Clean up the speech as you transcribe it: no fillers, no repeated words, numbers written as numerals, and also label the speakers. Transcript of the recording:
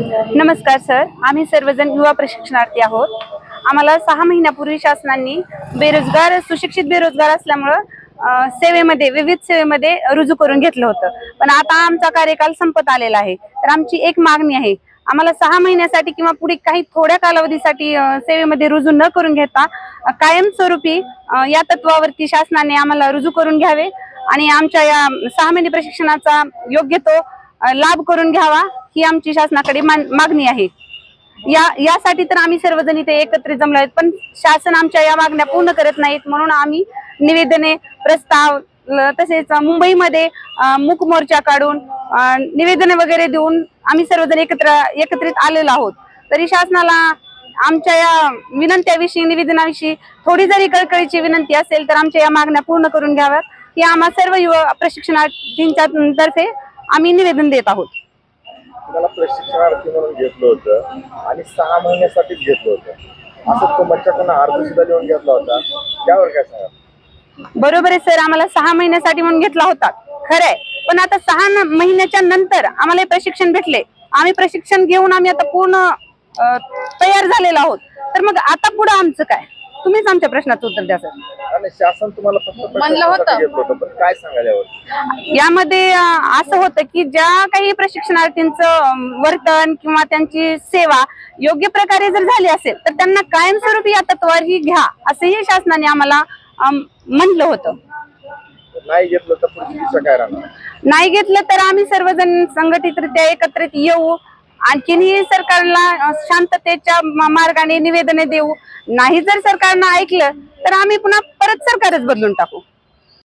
Speaker 1: नमस्कार सर, आम्ही सर्वजण युवा प्रशिक्षणार्थी आहोत। आम्हाला 6 महिन्यापूर्वी शासनाने सुशिक्षित बेरोजगार असल्यामुळे सेवेमध्ये विविध सेवेमध्ये रुजू करून घेतलं होतं। पण आता आमचा कार्यकाल संपत आलेला आहे, तर आमची एक मागणी आहे, आम्हाला 6 महिन्यासाठी किंवा पुढे काही थोड्या कालावधीसाठी सेवेमध्ये रुजू न करून घेता कायमस्वरूपी या तत्वावरती शासनाने आम्हाला रुजू करून घ्यावे आणि आमच्या या 6 महिने प्रशिक्षणाचा योग्य तो लाभ करून घ्यावा ही आमची शासनाकडे मागणी आहे। यासाठी तर आम्ही सर्वजण इथे एकत्रित जमलो आहेत, पण शासन आमच्या या मागण्या पूर्ण करत नाहीत। म्हणून आम्ही निवेदने, प्रस्ताव तसेच मुंबईमध्ये मूक मोर्चा काढून निवेदने वगैरे देऊन आम्ही सर्वजण एकत्रित आलेलो आहोत। तरी शासनाला आमच्या या विनंत्याविषयी, निवेदनाविषयी थोडी जरी कळकळीची विनंती असेल तर आमच्या या मागण्या पूर्ण करून घ्याव्यात ही आम्हा सर्व युवा प्रशिक्षणार्थींच्या तर्फे आम्ही निवेदन देत आहोत।
Speaker 2: तुम्हाला प्रशिक्षणार्थी म्हणून घेतलं होतं आणि 6 महिन्यासाठीच घेतलं होतं, असं तुमच्याकडून अर्ज सुद्धा लिहून घेतला होता, त्यावर काय सांगा?
Speaker 1: बरोबर आहे सर, आम्हाला 6 महिन्यासाठी म्हणून घेतला होता, खरं आहे। पण आता 6 महिन्याच्या नंतर आम्हाला प्रशिक्षण भेटले, आम्ही प्रशिक्षण घेऊन आम्ही आता पूर्ण तयार झालेलो आहोत। तर मग आता पुढे आमचं काय? तुम्हीच आमच्या प्रश्नाचं उत्तर द्या सर।
Speaker 2: शासन तुम्हाला फक्त म्हणलं होतं, पण काय सांगाल यावर?
Speaker 1: यामध्ये असं होतं की ज्या काही प्रशिक्षणार्थींचं वर्तन किंवा त्यांची सेवा योग्य प्रकारे जर झाली असेल तर त्यांना कायमस्वरूपी या तत्वावरही घ्या असंही शासनाने आम्हाला म्हणलं होतं।
Speaker 2: नाही घेतलं तर पुढची दिशा काय राहणार?
Speaker 1: नाही घेतलं तर आम्ही सर्वजण संघटितरित्या एकत्रित येऊ, आणखीनही सरकारला शांततेच्या मार्गाने निवेदने देऊ। नाही जर सरकारनं ऐकलं तर आम्ही पुन्हा परत सरकारच बदलून टाकू।